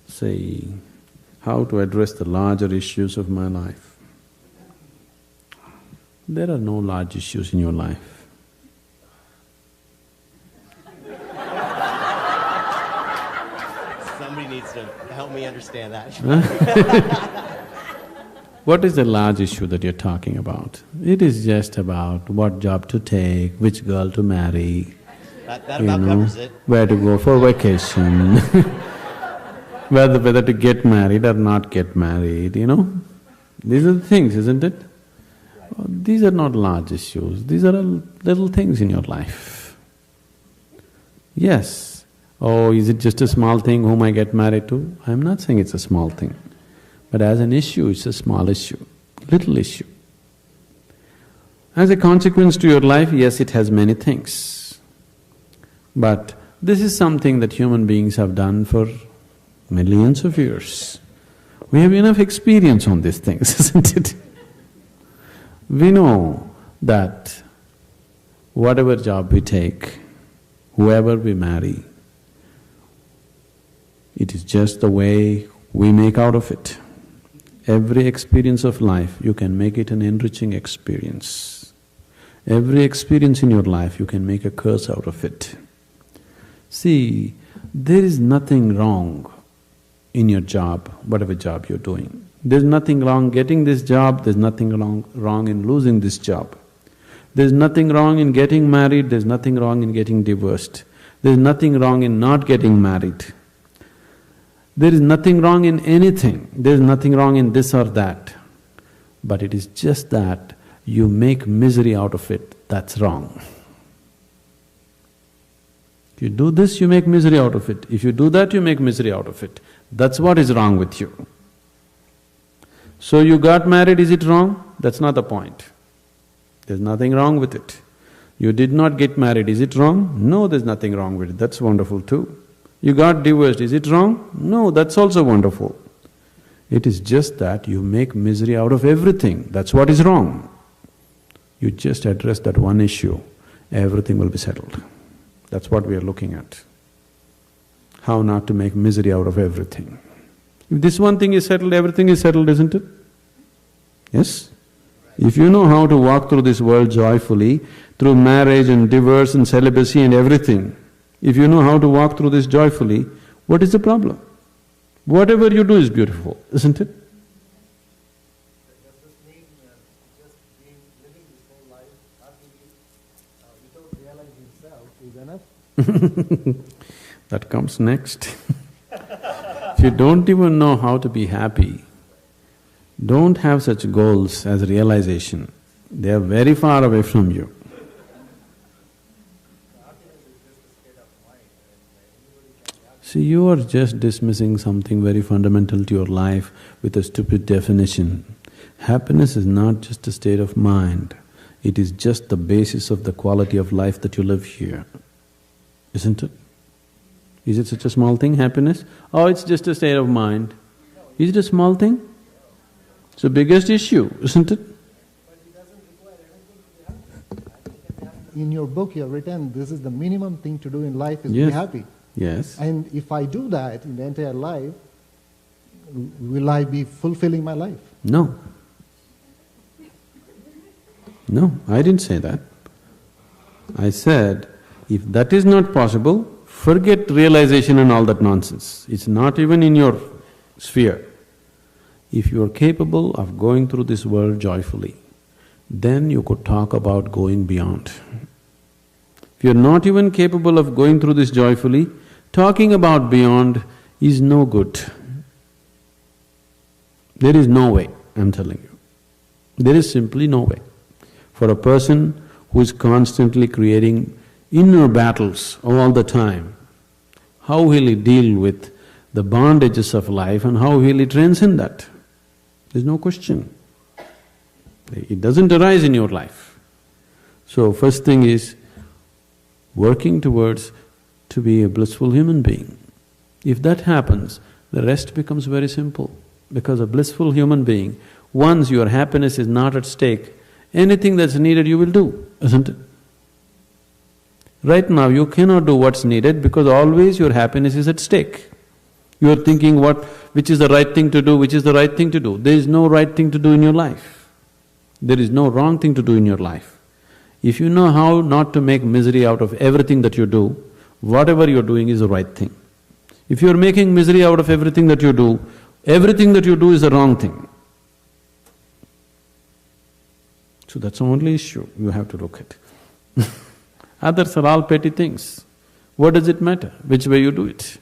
say, how to address the larger issues of my life. There are no large issues in your life. Somebody needs to help me understand that. What is the large issue that you're talking about? It is just about what job to take, which girl to marry, That about covers it. where to go for vacation, whether to get married or not get married, These are the things, isn't it? These are not large issues, these are little things in your life. Yes. Oh, is it just a small thing whom I get married to? I'm not saying it's a small thing. But as an issue, it's a small issue, little issue. As a consequence to your life, yes, it has many things. But this is something that human beings have done for millions of years. We have enough experience on these things, isn't it? We know that whatever job we take, whoever we marry, it is just the way we make out of it. Every experience of life, you can make it an enriching experience. Every experience in your life, you can make a curse out of it. See, there is nothing wrong in your job, whatever job you're doing. There's nothing wrong getting this job, there's nothing wrong in losing this job. There's nothing wrong in getting married, there's nothing wrong in getting divorced. There's nothing wrong in not getting married. There is nothing wrong in anything, there is nothing wrong in this or that. But it is just that you make misery out of it, that's wrong. If you do this, you make misery out of it. If you do that, you make misery out of it. That's what is wrong with you. So you got married, is it wrong? That's not the point. There's nothing wrong with it. You did not get married, is it wrong? No, there's nothing wrong with it, that's wonderful too. You got divorced, is it wrong? No, that's also wonderful. It is just that you make misery out of everything, that's what is wrong. You just address that one issue, everything will be settled. That's what we are looking at. How not to make misery out of everything. If this one thing is settled, everything is settled, isn't it? Yes? If you know how to walk through this world joyfully, through marriage and divorce and celibacy and everything, if you know how to walk through this joyfully, what is the problem? Whatever you do is beautiful, isn't it? Does this mean just living this whole life happily without realizing self is enough? That comes next. If you don't even know how to be happy, don't have such goals as realization. They are very far away from you. See, you are just dismissing something very fundamental to your life with a stupid definition. Happiness is not just a state of mind, it is just the basis of the quality of life that you live here, isn't it? Is it such a small thing, happiness? Oh, it's just a state of mind. Is it a small thing? It's the biggest issue, isn't it? In your book you have written, this is the minimum thing to do in life is Yes. be happy. Yes. And if I do that in the entire life, will I be fulfilling my life? No. No, I didn't say that. I said, if that is not possible, forget realization and all that nonsense. It's not even in your sphere. If you are capable of going through this world joyfully, then you could talk about going beyond. If you're not even capable of going through this joyfully, talking about beyond is no good. There is no way, I'm telling you. There is simply no way. For a person who is constantly creating inner battles all the time, how will he deal with the bondages of life and how will he transcend that? There's no question. It doesn't arise in your life. So first thing is working towards to be a blissful human being. If that happens, the rest becomes very simple. Because a blissful human being, once your happiness is not at stake, anything that's needed you will do, isn't it? Right now you cannot do what's needed because always your happiness is at stake. You are thinking which is the right thing to do, which is the right thing to do. There is no right thing to do in your life. There is no wrong thing to do in your life. If you know how not to make misery out of everything that you do, whatever you're doing is the right thing. If you're making misery out of everything that you do is the wrong thing. So that's the only issue you have to look at. Others are all petty things. What does it matter which way you do it?